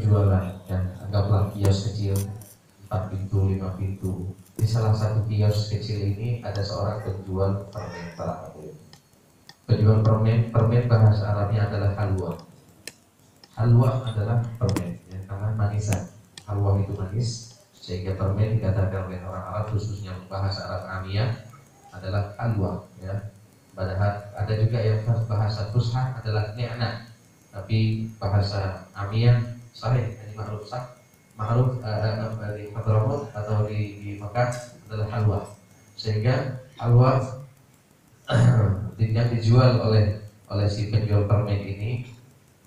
penjualan, dan anggaplah kios kecil 4 pintu, 5 pintu. Di salah satu kios kecil ini ada seorang penjual permen. Penjual permen, bahasa Arabnya adalah halwa. Halwa adalah permen, ya, karena manisan. Halwa itu manis, sehingga permen dikatakan oleh orang Arab, khususnya bahasa Arab Amiyah, adalah halwa, ya. Padahal ada juga yang bahasa Fusha adalah ni'na, tapi bahasa Amiyah sahih, jadi ma'ruf di Hadramut atau di Mekah adalah halwa. Sehingga halwa yang dijual oleh si penjual permen ini,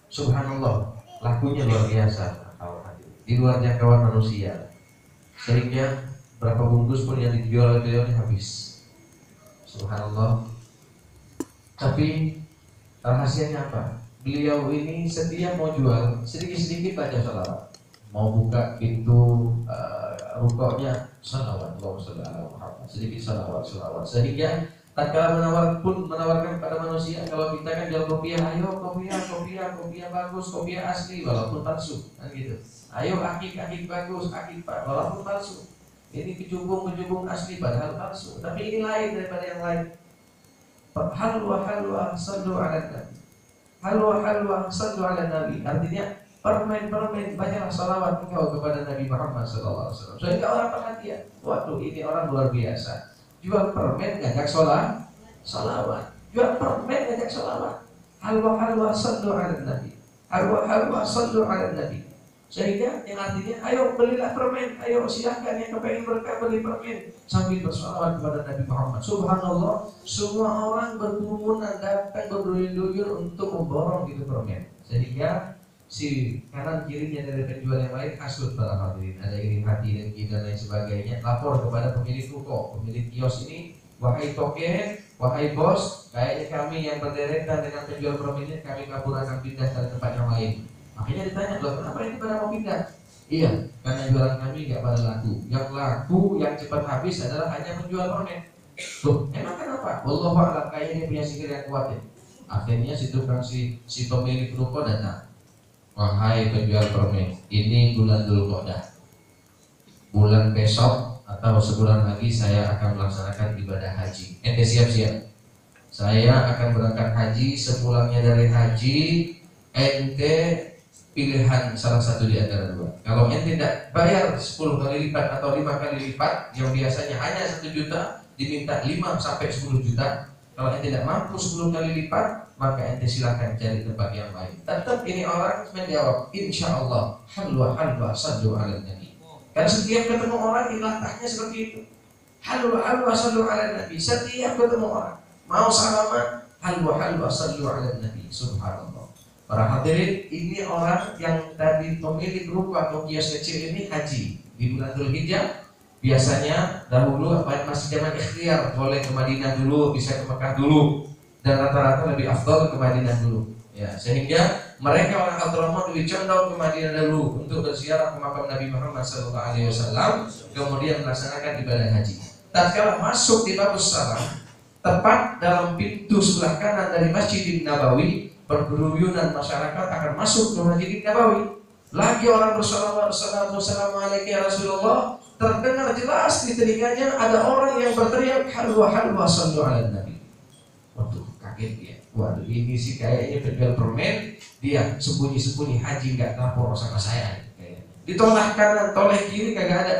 subhanallah, lakunya luar biasa, di luar jangkauan manusia. Sehingga berapa bungkus pun yang dijual beliau ini habis. Subhanallah. Tapi rahasianya apa? Beliau ini setiap mau jual sedikit-sedikit baca salawat. Mau buka pintu rukonya salawat, Allahumma sholli ala Muhammad, sedikit salawat. Sehingga tatkala menawarkan kepada manusia, kalau kita kan jual kopiah, ayo kopiah bagus, kopiah asli walaupun palsu, kan gitu. Ayo akik bagus, akik walaupun palsu. Ini kecubung asli padahal palsu. Tapi ini lain daripada yang lain. Halwa sallu ala nabi. Halwa sallu ala nabi. Artinya permen banyaklah salawat engkau kepada Nabi Muhammad SAW. Sehingga orang perhatian. Waduh, ini orang luar biasa. Jual permen ngajak salawat. Jual permen ngajak salawat. Halwa sallu ala nabi. Halwa sallu ala nabi. Sehingga yang artinya, ayo belilah permen, ayo silahkan yang kepengen berkah beli permen, sambil bersalawat kepada Nabi Muhammad. Subhanallah, semua orang berkerumunan datang berduyun-duyun untuk memborong gitu permen. Sehingga si kanan kirinya dari penjual yang lain hasut para hadirin, ada iri hati dan lain sebagainya, lapor kepada pemilik toko, pemilik kios ini, wahai toke, wahai bos, kayaknya kami yang berderetan dengan penjual permen ini, kami kabur akan pindah ke tempat yang lain. Akhirnya ditanya, loh kenapa ini pada mau pindah? Iya, karena jualan kami gak pada laku. Yang laku, yang cepat habis adalah hanya menjual permen. Tuh, emang kenapa? Wallahu a'lam, kayaknya punya sihir yang kuat ya. Akhirnya si tukang si pemilik ruko datang. Wahai penjual permen, ini bulan Dzulqa'dah. Bulan besok atau sebulan lagi saya akan melaksanakan ibadah haji. Ente siap-siap. Saya akan berangkat haji, sepulangnya dari haji, ente pilihan salah satu di antara dua. Kalau ente tidak bayar 10 kali lipat atau 5 kali lipat, yang biasanya hanya 1 juta, diminta 5 sampai 10 juta. Kalau ente tidak mampu 10 kali lipat, maka ente silakan cari tempat yang lain. Tetap ini orang menjawab, insya Allah, halwa sallu ala nabi. Karena setiap ketemu orang, ilatahnya seperti itu. Halwa sallu ala nabi. Setiap ketemu orang, mau salaman, halwa sallu ala nabi. Subhanallah. Para hadirin, ini orang yang tadi pemilik ruko atau kios kecil ini haji di bulan Dzulhijjah. Biasanya dahulu masih zaman ikhtiar, boleh ke Madinah dulu, bisa ke Mekah dulu, dan rata-rata lebih afdal ke Madinah dulu. Ya, sehingga mereka orang Hadramut lebih condong ke Madinah dulu untuk berziarah ke makam Nabi Muhammad SAW, kemudian melaksanakan ibadah haji. Tatkala masuk di Babus Salam, tepat dalam pintu sebelah kanan dari Masjidin Nabawi, pergeruyunan masyarakat akan masuk ke Masjidin Nabawi. Lagi orang bersalawat, assalamualaikum ya Rasulullah. Terdengar jelas di telinganya ada orang yang berteriak halwa sallu ala nabi. Waduh, kaget dia. Waduh, ini sih kayaknya penjual permen, dia sembunyi-sembunyi haji nggak lapor sama saya. Di toleh kanan, toleh kiri kagak ada,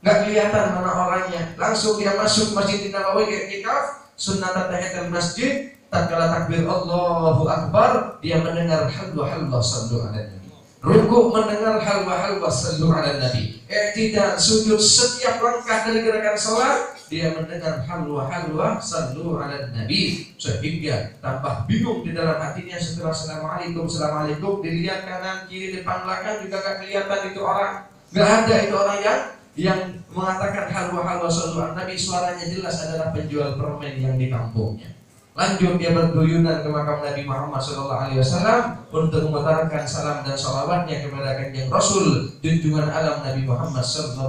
nggak kelihatan mana orangnya. Langsung dia masuk Masjidin Nabawi i'tikaf, sunnah tahiyatul masjid. Tatkala takbir Allahu Akbar, dia mendengar halwa sallu ala nabi. Ruku mendengar halwa sallu ala nabi. I'tidal sujud, setiap langkah dari gerakan salat dia mendengar halwa sallu ala nabi. Sehingga tambah bingung di dalam hatinya setelah assalamualaikum, dilihat kanan kiri depan belakang juga gak kelihatan itu orang. Gak ada itu orang yang mengatakan halwa sallu ala nabi. Suaranya jelas adalah penjual permen yang di kampungnya. Lanjut dia berduyunan ke makam Nabi Muhammad SAW untuk mengutarakan salam dan salawatnya kepada kanjeng Rasul junjungan alam Nabi Muhammad SAW.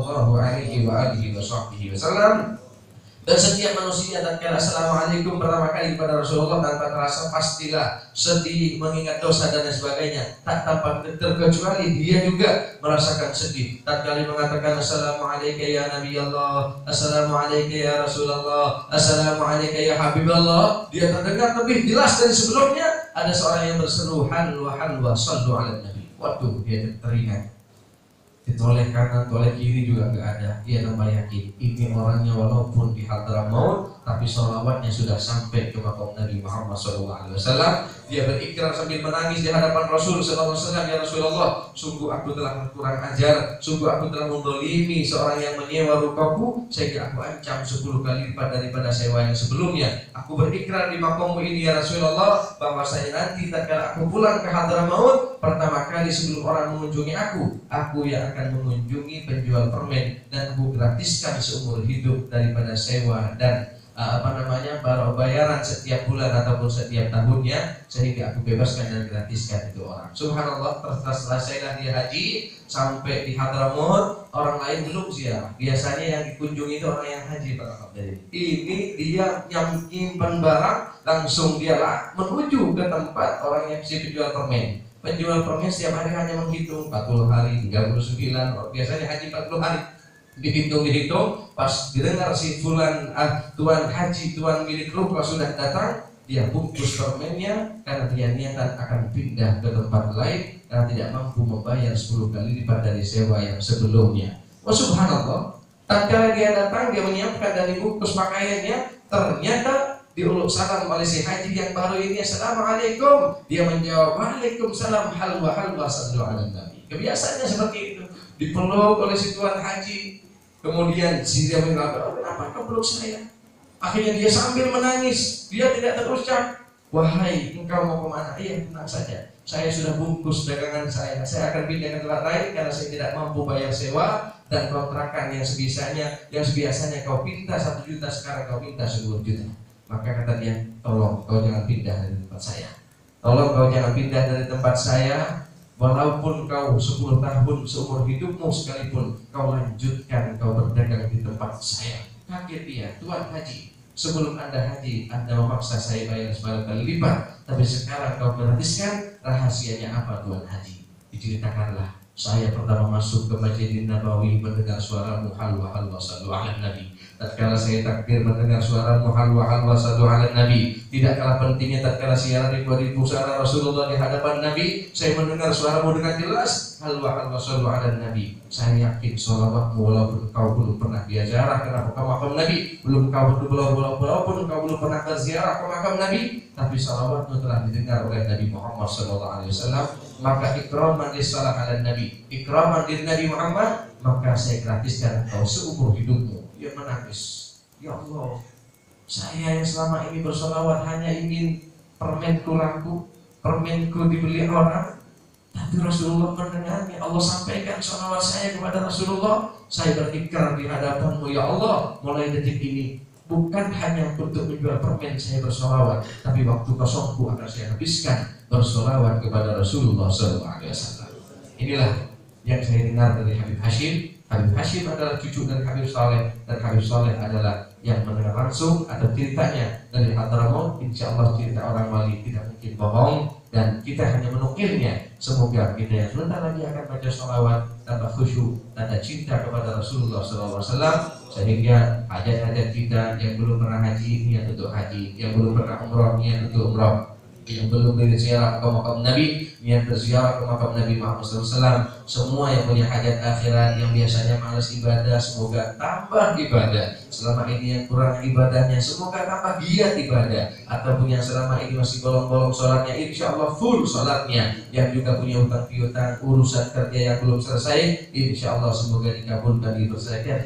Dan setiap manusia tatkala assalamualaikum pertama kali kepada Rasulullah tanpa terasa pastilah sedih, mengingat dosa dan sebagainya. Tak tanpa terkecuali dia juga merasakan sedih tatkala mengatakan assalamualaikum ya Nabi Allah, assalamualaikum ya Rasulullah, assalamualaikum ya Habiballah. Dia terdengar lebih jelas dari sebelumnya. Ada seorang yang berseru halwa halwa sallu ala Nabi. Waduh, dia teringat. Ditoleh kanan, toleh kiri juga nggak ada. Dia tambah yakin ini orangnya walaupun di Hadramaut, tapi sholawatnya sudah sampai ke makam Nabi Muhammad SAW. Dia berikrar sambil menangis di hadapan Rasul SAW. Ya Rasulullah, sungguh aku telah kurang ajar, sungguh aku telah mendolimi seorang yang menyewa rupaku, sehingga aku ancam 10 kali lipat daripada sewa yang sebelumnya. Aku berikrar di makammu ini ya Rasulullah, bahwa saya nanti tatkala aku pulang ke Hadramaut, pertama kali sebelum orang mengunjungi aku yang akan mengunjungi penjual permen, dan aku gratiskan seumur hidup daripada sewa dan bayaran setiap bulan ataupun setiap tahunnya, sehingga aku bebaskan dan gratiskan itu orang. Subhanallah, selesailah dia haji sampai di Hadramaut, orang lain belum ziarah. Biasanya yang dikunjungi itu orang yang haji Pak. Ini dia yang menyimpan barang, langsung dia menuju ke tempat orang yang si penjual permen. Penjual permen setiap hari hanya menghitung 40 hari, 39, biasanya haji 40 hari. Dihitung, pas didengar si fulan tuan haji, tuan milik rupa sudah datang, dia bungkus permennya karena dia niatan akan pindah ke tempat lain karena tidak mampu membayar 10 kali lipat dari sewa yang sebelumnya. Oh subhanallah, tatkala dia datang, dia menyiapkan dari bungkus pakaiannya, ternyata diuluk salam oleh si haji yang baru ini, assalamualaikum. Dia menjawab waalaikumsalam halwa halwa sallu ala Nabi. Kebiasaannya seperti itu, dipeluk oleh si tuan haji. Kemudian si dia mengatakan, kenapa kau peluk saya? Akhirnya dia sambil menangis, dia tidak terucap, wahai engkau mau kemana? Iya, tenang saja, saya sudah bungkus dagangan saya akan pindah ke tempat lain karena saya tidak mampu bayar sewa dan kontrakan yang biasanya kau pinta 1 juta, sekarang kau pinta 10 juta. Maka kata dia, tolong kau jangan pindah dari tempat saya. Tolong kau jangan pindah dari tempat saya. Walaupun kau 10 tahun seumur hidupmu sekalipun, kau lanjutkan kau berdagang di tempat saya. Kaget dia, tuan haji, sebelum anda haji, anda memaksa saya bayar 9 kali lipat, tapi sekarang kau gratiskan. Rahasianya apa tuan haji? Diceritakanlah. Saya pertama masuk ke Masjidin Nabawi mendengar suaramu halwa halwa sallu ala Nabi. Tatkala saya takbir mendengar suaramu halwa halwa sallu ala Nabi. Tidak kalah pentingnya tatkala siaran ribu-ribu suara Rasulullah di hadapan Nabi, saya mendengar suaramu dengan jelas halwa halwa sallu ala Nabi. Saya yakin sholawatmu walaupun kau belum pernah ziarah ke makam Nabi, walaupun kau belum pernah berziarah ke makam Nabi, tapi sholawatmu telah didengar oleh Nabi Muhammad SAW. Maka ikraman lissalah ala Nabi, ikraman di Nabi Muhammad, maka saya gratiskan kau seumur hidupmu. Dia menangis, ya Allah, saya yang selama ini bersolawat hanya ingin permenku laku, permenku dibeli orang, tapi Rasulullah mendengarnya. Allah sampaikan solawat saya kepada Rasulullah. Saya berikrar di hadapanmu ya Allah, mulai detik ini bukan hanya untuk menjual permen saya bersolawat, tapi waktu kosongku akan saya habiskan bersolawat kepada Rasulullah SAW. Inilah yang saya dengar dari Habib Hashim. Habib Hashim adalah cucu dari Habib Saleh, dan Habib Saleh adalah yang mendengar langsung atau ceritanya dari Hadramaut. Insya Allah cerita orang wali tidak mungkin bohong, dan kita hanya menukilnya. Semoga kita yang sebentar lagi akan baca sholawat tanpa khusyuk, tanda cinta kepada Rasulullah SAW, sehingga hajat-hajat kita yang belum pernah haji niat untuk haji, yang belum pernah umroh niat untuk umroh, yang belum berziarah ke makam Nabi niat berziarah ke makam Nabi Muhammad SAW. Semua yang punya hajat akhirat, yang biasanya malas ibadah, semoga tambah ibadah. Selama ini yang kurang ibadahnya, semoga tambah giat ibadah. Ataupun yang selama ini masih bolong-bolong sholatnya, insya Allah full sholatnya. Yang juga punya hutang piutang, urusan kerja yang belum selesai, insya Allah semoga dikabulkan,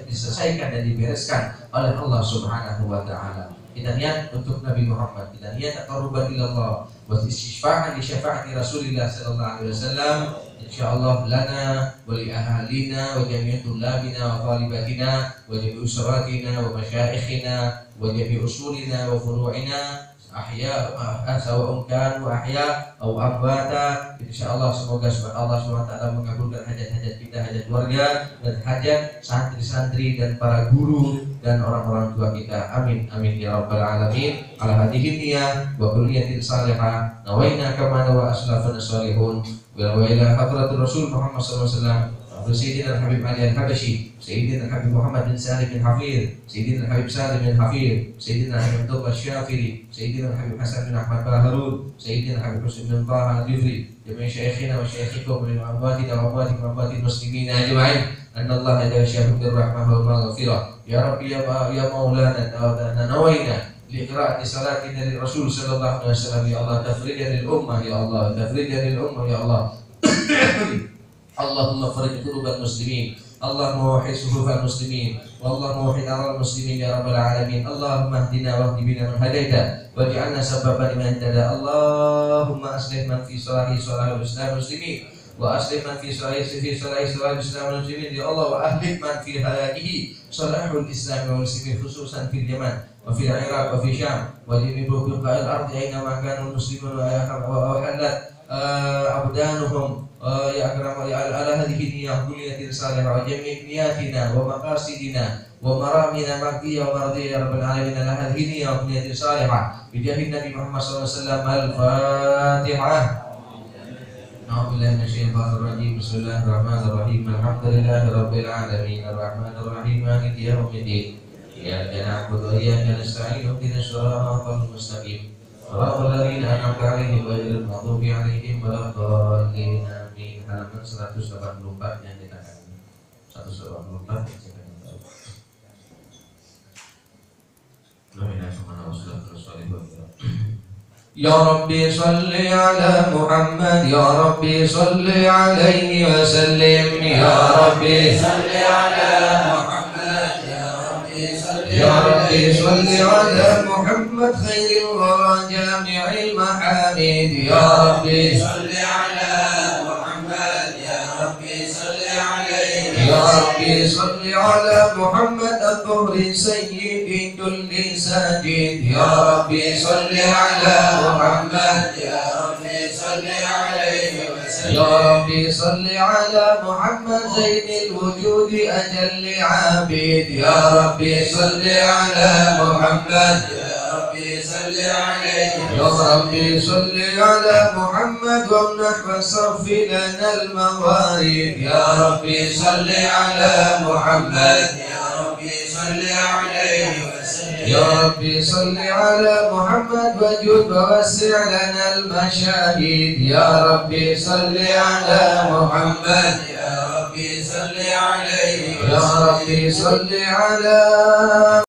diselesaikan dan dibereskan oleh Allah Subhanahu wa Ta'ala. Kita niat untuk Nabi Muhammad, kita niat taqarruban ilallah wa istighfar li syafaati Rasulillah sallallahu alaihi wasallam. Insyaallah lana wa li ahalina wa jami'i tullabina wa talibatina wa jami'i usratina wa masyayikhina wa jami'i usulina wa furu'ina ahya sawa'un kanu ahya atau amwata. Insyaallah semoga Allah SWT mengabulkan hajat-hajat kita, hajat keluarga dan hajat santri-santri dan para guru dan orang-orang tua kita. Amin amin ya rabbal alamin. Ala hadhihi niyyah wa kulliyatin salihah nawaina kama nawa aslafuna salihun wa ila hadratir rasul Muhammad sallallahu alaihi wasallam. Sayyidina Habib Ali Al-Habashi, Sayyidina Habib Muhammad bin Salim bin Hafir, Sayyidina Habib Salim bin Hafir, Sayyidina Habib Abdullah Syafiri, Sayyidina Habib Hasan bin Ahmad Baharun, Sayyidina Habib Husain bin Taha Al-Jufri, jami'a syayikhina wa syayikhikum min amwatina wa amwatil muslimin ajma'in. Anna Allah jalla syahid birrahmah wal maghfirah. Ya Rabbi ya Maulana nawaina liqira'ati salatina lil Rasul sallallahu alaihi wasallam. Ya Allah tafrijan lil ummah, ya Allah tafrijan lil ummah, ya Allah. Allahumma farij qulubal muslimin, Allahumma wahhid suhufal muslimin, Allahumma wahhid aral muslimin ya rabbal alamin. Allahumma hdina wahdi bina man hadaita waj'alna sababan liman ihtada. Allahumma aslih man fi salahi salahul islam muslimin wa aslih man fi salahi salahul islam muslimin ya Allah, wa ahlik man fi halakihi salahul islam wal muslimin khususan fil Yaman wa fil Iraq wa fi Syam wa jami buqa'il ardi aina ma kanu muslimun wa halat abdanuhum ya akram ya ala hadhihi niyyah kulliyatin salihah wa jami' niyatina wa maqasidina wa maramina maqiyya wa mardiyya ya rabbal alamin. Ala hadhihi niyyah kulliyatin salihah bi jahi Nabi Muhammad sallallahu alaihi wasallam. Al-Fatihah. A'udzubillahi minasyaitonir rajim. Bismillahirrahmanirrahim. Alhamdulillahi rabbil alamin. Arrahmanir rahim. Maliki yaumiddin. Iyyaka na'budu wa iyyaka nasta'in. Ihdinas siratal mustaqim. Shiratal ladzina an'amta 'alaihim ghairil maghdubi 'alaihim waladdallin. Amin. Halaman 184 yang kita akan 184 yang kita akan tahu. Ya Rabbi salli ala Muhammad, Ya Rabbi salli alaihi wa sallim. Ya Rabbi salli ala Muhammad, Ya Rabbi salli ala Muhammad khairil wara jami'il mahamid. Ya Rabbi salli ala Muhammad, Ya Rabbi salli alaihi. Ya Rabbi salli ala Muhammad at-tuhri sayyidi kulli sajid. Ya Rabbi salli ala Muhammad, Ya Rabbi salli alaihi wa sallam. Ya Rabbi salli ala Muhammad zainil wujudi ajalli abid. Ya Rabbi salli ala Muhammad, Ya Rabbi salli alaihi. Ya Rabbi salli ala Muhammad wamnah wasaffi lana al-mawarid. Ya Rabbi salli ala Muhammad, Ya Rabbi salli alaihi wa sallam. Ya Rabbi salli ala Muhammad wajud wawassi' lana al-mashahid. Ya Rabbi salli ala Muhammad, Ya Rabbi salli alaihi wa sallam. Ya Rabbi salli ala